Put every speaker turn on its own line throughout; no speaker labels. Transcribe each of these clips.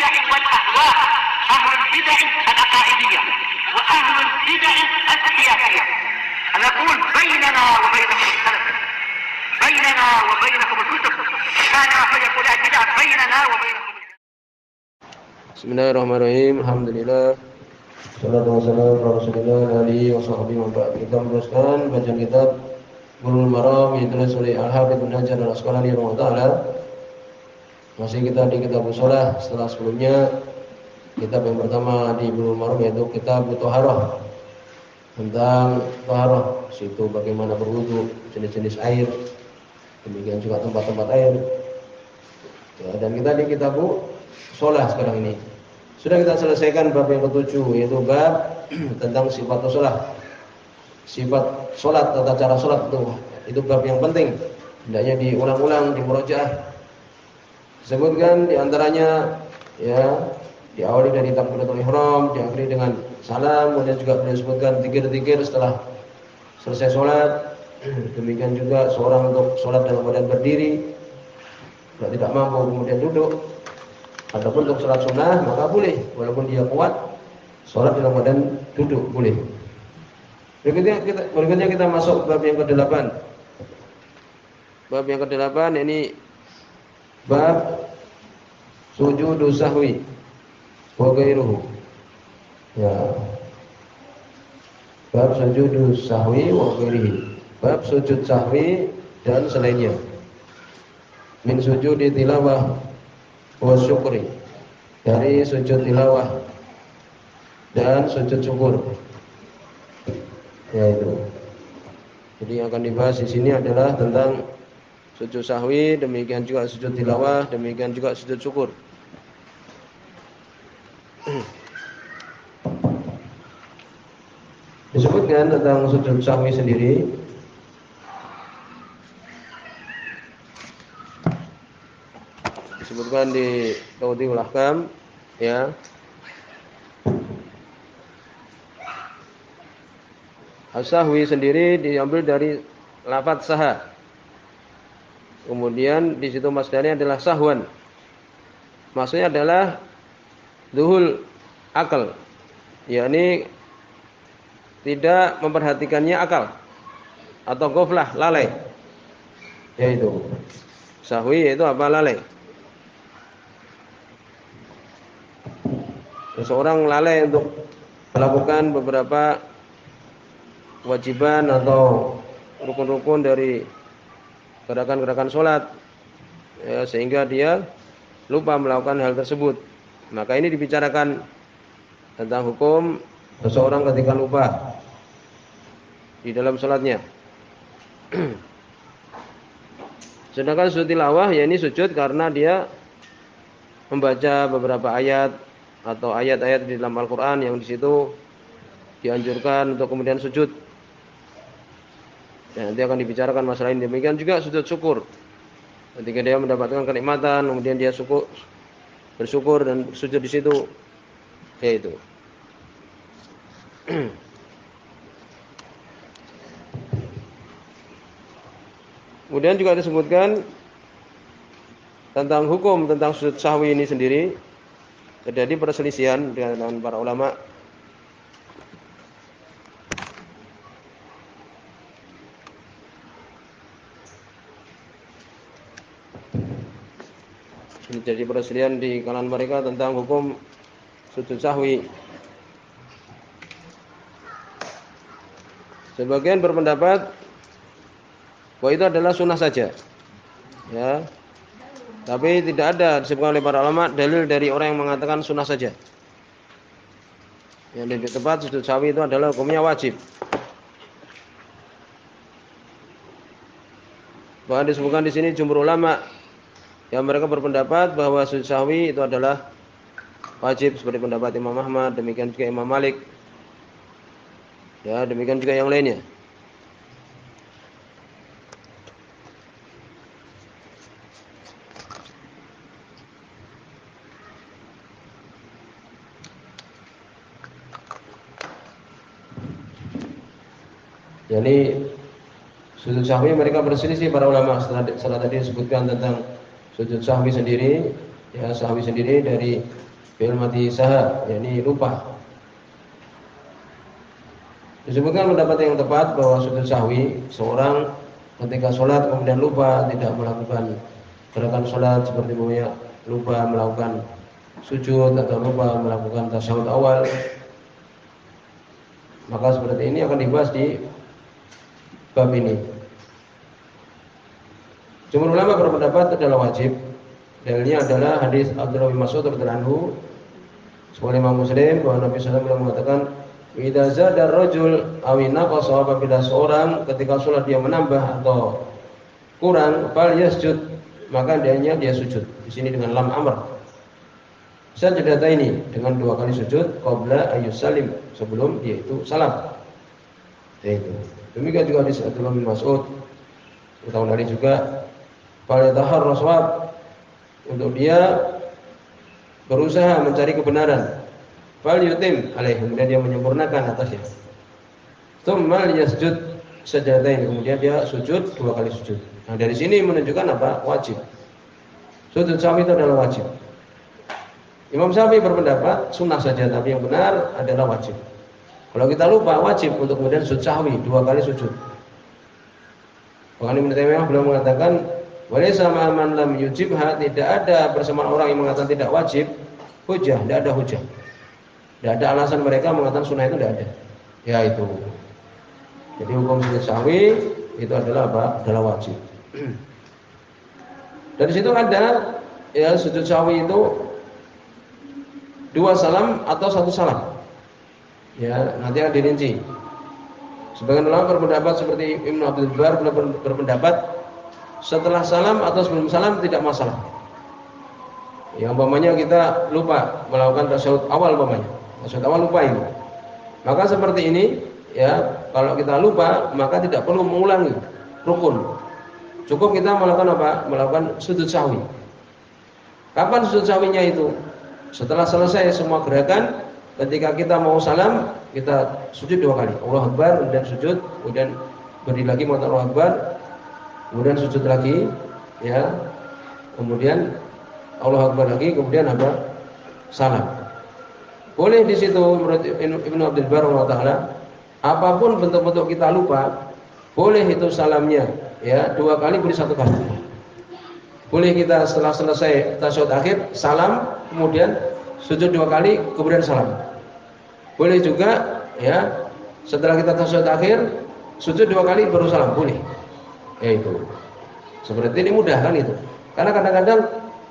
البدع والأهواء، أهل البدع العقائدية وأهل البدع السياسية. نقول بيننا وبينكم السلف، بيننا وبينكم الكتب، كان فيقول البدع بيننا وبينكم.
Bismillahirrahmanirrahim. Alhamdulillah. Salatu wassalamu ala Rasulillah alihi washabbihi wa ba'd. Kita meneruskan bacaan kitab Bulughul Maram yang ditulis oleh Al-Hafidz Ibnu Hajar Al-Asqalani rahimahullah taala. Masih kita di kitab shalah. Setelah sebelumnya kitab yang pertama di Bulughul Maram yaitu kitab Thaharah, tentang taharah, situ bagaimana berwudu, jenis-jenis air, demikian juga tempat-tempat air. Ya, dan kita di kitab shalah sekarang ini. Sudah kita selesaikan bab yang ke-7, yaitu bab tentang sifat shalah. Sifat salat, tata cara salat itu bab yang penting. Hendaknya diulang-ulang, dimurojaah. Disebutkan di antaranya ya, diawali dari takbiratul ihram, diakhiri dengan salam, kemudian juga beliau sebutkan zikir-zikir setelah selesai salat. Demikian juga seorang untuk salat dalam keadaan berdiri, kalau tidak mampu kemudian duduk. Adapun untuk salat sunnah maka boleh, walaupun dia kuat, salat dalam keadaan duduk boleh. Berikutnya kita masuk bab yang ke-8. Bab yang ke-8 ini bab sujudus sahwi wa ghairuhu. Ya. Bab sujudus sahwi wa ghairihi. Bab sujud sahwi dan selainnya. Min sujudi tilawah wa syukri, dari sujud tilawah dan sujud syukur. Ya itu. Jadi yang akan dibahas di sini adalah tentang sujud sahwi, demikian juga sujud tilawah, demikian juga sujud syukur. Disebutkan tentang sujud sahwi sendiri. Disebutkan di Tawdihul Ahkam, ya. As-sahwi sendiri diambil dari lafaz saha. Kemudian di situ masdarnya adalah sahwan. Maksudnya adalah duhul akal, yakni tidak memperhatikannya akal atau ghaflah, lalai. Yaitu sahwi, yaitu apa? Lalai. Seseorang lalai untuk melakukan beberapa kewajiban atau rukun-rukun dari gerakan-gerakan sholat, ya, sehingga dia lupa melakukan hal tersebut. Maka ini dibicarakan tentang hukum seseorang ketika lupa di dalam sholatnya. Sedangkan sujud tilawah, ya ini sujud karena dia membaca beberapa ayat atau ayat-ayat di dalam Al-Quran yang di situ dianjurkan untuk kemudian sujud. Ya, nanti akan dibicarakan masalah ini. Demikian juga sujud syukur. Ketika dia mendapatkan kenikmatan, kemudian dia bersyukur dan sujud di situ, yaitu. Kemudian juga disebutkan tentang hukum tentang sujud sahwi ini sendiri. Terjadi perselisihan dengan para ulama. Jadi perselisihan di kalangan mereka tentang hukum sujud sahwi. Sebagian berpendapat bahwa itu adalah sunnah saja, ya. Tapi tidak ada disebutkan oleh para ulama dalil dari orang yang mengatakan sunnah saja. Yang lebih tepat sujud sahwi itu adalah hukumnya wajib. Bahkan disebutkan di sini jumhur ulama yang mereka berpendapat bahwa sujud sahwi itu adalah wajib, seperti pendapat Imam Ahmad, demikian juga Imam Malik. Ya, demikian juga yang lainnya. Jadi sujud sahwi mereka berselisih para ulama. Setelah tadi disebutkan tentang sujud sahwi sendiri, ya sahwi sendiri dari fi'il madhi saha, yakni lupa. Disebutkan pendapat yang tepat bahwa sujud sahwi seorang ketika sholat kemudian lupa tidak melakukan gerakan sholat seperti lupa melakukan sujud atau lupa melakukan tasyahud awal, maka seperti ini akan dibahas di bab ini. Jumhur ulama berpendapat adalah wajib. Dalilnya adalah hadis Abdullah bin Mas'ud radhiyallahu anhu, sebagai Imam Muslim, bahwa Nabi sallallahu alaihi wasallam mengatakan, "Idza zada ar-rajul aw naqasa", apabila seorang ketika sholat dia menambah atau kurang, fal yasjud, maka dia sujud. Di sini dengan lam amr. Sajdata ini dengan 2 kali sujud qabla ayyusallim, sebelum dia itu salam. Yaitu. Demikian juga hadis Abdullah bin Mas'ud. Kita ulangi juga, fal yataharra shawab, untuk dia berusaha mencari kebenaran. Fal yutim alaih, kemudian dia menyempurnakan atasnya. Tsumma yasjud sajdatain, kemudian dia sujud 2 kali sujud. Nah, dari sini menunjukkan apa? Wajib. Sujud sahwi itu adalah wajib. Imam Syafi'i berpendapat sunnah saja, tapi yang benar adalah wajib. Kalau kita lupa, wajib untuk kemudian sujud sahwi 2 kali sujud. Bahkan Ibnu Taimiyah belum mengatakan walaysa man lam yujibha, tidak ada bersama orang yang mengatakan tidak wajib hujah, tidak ada hujah. Tidak ada alasan mereka mengatakan sunnah itu tidak ada. Ya itu. Jadi hukum sujud sahwi itu adalah apa? Adalah wajib. Dari situ ada ya sujud sahwi itu 2 salam atau 1 salam. Ya, nanti akan dirinci. Sebagian ulama berpendapat seperti Ibnu Abdul Bar berpendapat setelah salam atau sebelum salam tidak masalah. Yang umpamanya kita lupa melakukan tasyahud awal umpamanya. Tasyahud awal lupa ini. Maka seperti ini ya, kalau kita lupa maka tidak perlu mengulangi rukun. Cukup kita melakukan apa? Melakukan sujud sahwi. Kapan sujud sahwinya itu? Setelah selesai semua gerakan, ketika kita mau salam, kita sujud 2 kali. Allahu Akbar, kemudian sujud, kemudian berdiri lagi mengatakan Allahu Akbar, kemudian sujud lagi, ya. Kemudian Allahu Akbar lagi, kemudian apa? Salam. Boleh di situ menurut Ibnu Abdul Bar rahimahullah, apapun bentuk-bentuk kita lupa, boleh itu salamnya, ya, 2 kali, boleh 1 kali. Boleh kita setelah selesai tasyahud akhir salam, kemudian sujud 2 kali, kemudian salam. Boleh juga ya, setelah kita tasyahud akhir sujud 2 kali baru salam, boleh. Ya itu. Seperti ini mudah kan itu. Karena kadang-kadang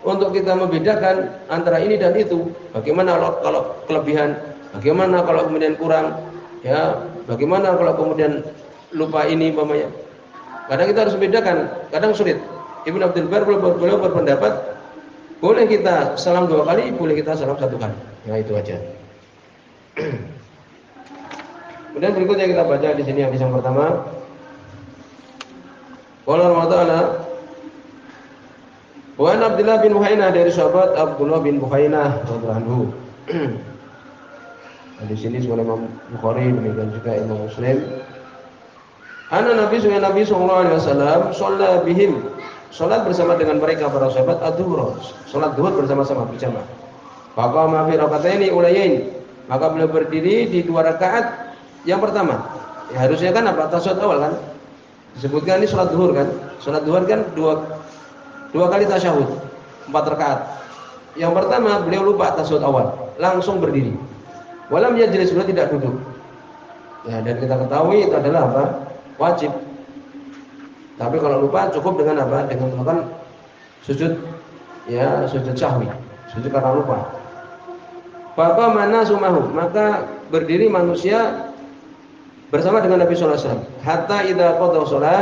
untuk kita membedakan antara ini dan itu, bagaimana kalau kelebihan, bagaimana kalau kemudian kurang, ya, bagaimana kalau kemudian lupa ini umpamanya. Kadang kita harus membedakan, kadang sulit. Ibnu Abdul Bar beliau berpendapat boleh kita salam 2 kali, boleh kita salam 1 kali. Ya itu aja. Kemudian berikutnya kita baca di sini hadis yang pertama. Qala Allah Ta'ala, wa an Abdullah bin Buhainah, dari sahabat Abdullah bin Buhainah radhiyallahu anhu. Di sini oleh Imam Bukhari, demikian juga Imam Muslim. Nabi sallallahu alaihi wasallam shalla bihim, salat bersama dengan mereka para sahabat adzuhur, salat zuhur bersama-sama berjamaah. Faqama fi rakataini ulayain, maka beliau berdiri di 2 rakaat yang pertama. Ya, harusnya kan apa? Tasyahud awal kan? Disebutkan ini salat zuhur kan? Salat zuhur kan 2 kali tasyahud, 4 rakaat. Yang pertama beliau lupa tasyahud awal, langsung berdiri. Walam yajlis, beliau tidak duduk. Ya, dan kita ketahui itu adalah apa? Wajib. Tapi kalau lupa cukup dengan apa? Dengan melakukan sujud, ya, sujud sahwi, sujud karena lupa. Faqama manasu mahu, maka berdiri manusia bersama dengan Nabi sallallahu alaihi wasallam. Hatta idza qada shalah,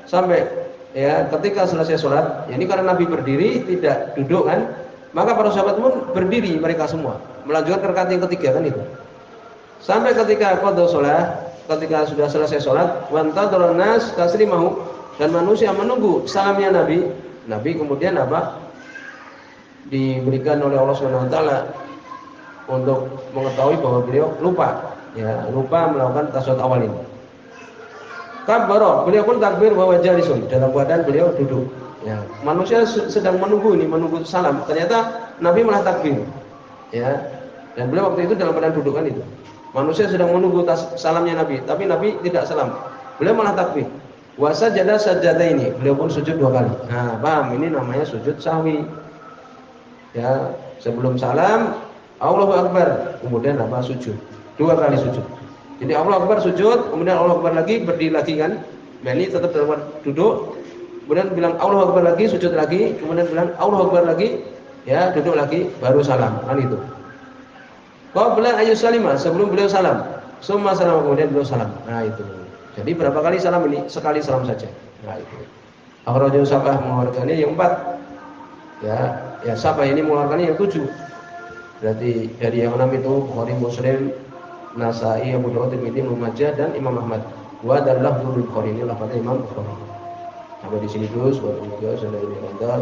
sampai ya ketika selesai salat. Ya, ini karena Nabi berdiri tidak duduk kan? Maka para sahabat pun berdiri mereka semua, melanjutkan rakaat yang ketiga kan itu. Sampai ketika qada shalah, ketika sudah selesai salat, wantadharan nas taslimahu, dan manusia menunggu salamnya Nabi. Nabi kemudian apa? Diberikan oleh Allah Subhanahu wa taala untuk mengetahui bahwa beliau lupa, ya, lupa melakukan tasyahud awal ini. Kabbara, beliau pun takbir bahwa jalisun, dalam keadaan beliau duduk. Ya, manusia sedang menunggu ini, menunggu salam. Ternyata Nabi malah takbir. Ya. Dan beliau waktu itu dalam keadaan dudukan itu. Manusia sedang menunggu salamnya Nabi, tapi Nabi tidak salam. Beliau malah takbir. Wa sajada sajadaini. Beliau pun sujud 2 kali. Nah, paham? Ini namanya sujud sahwi. Ya, sebelum salam Allahu Akbar, kemudian apa? Sujud. 2 kali sujud. Jadi Allahu Akbar sujud, kemudian Allahu Akbar lagi, berdiri lagi kan. Nah, ini tetap dalam duduk. Kemudian bilang Allahu Akbar lagi, sujud lagi, kemudian bilang Allahu Akbar lagi, ya, duduk lagi, baru salam. Kan itu. Qabla ayu salimah, sebelum beliau salam. Summa salam, kemudian beliau salam. Nah, itu. Jadi berapa kali salam ini? Sekali salam saja. Nah, itu. Akhrajahu Sabah mengeluarkannya yang 4. Ya, Sabah ini mengeluarkannya yang 7. Berarti dari yang 6 itu Bukhari, Muslim, Nasai, Abu Dawud, Tirmidzi, Ibnu Majah dan Imam Ahmad. Wa adalah Bukhari, ini lafaznya Imam Bukhari. Sampai di sini dulu, semoga sudah ini rendah.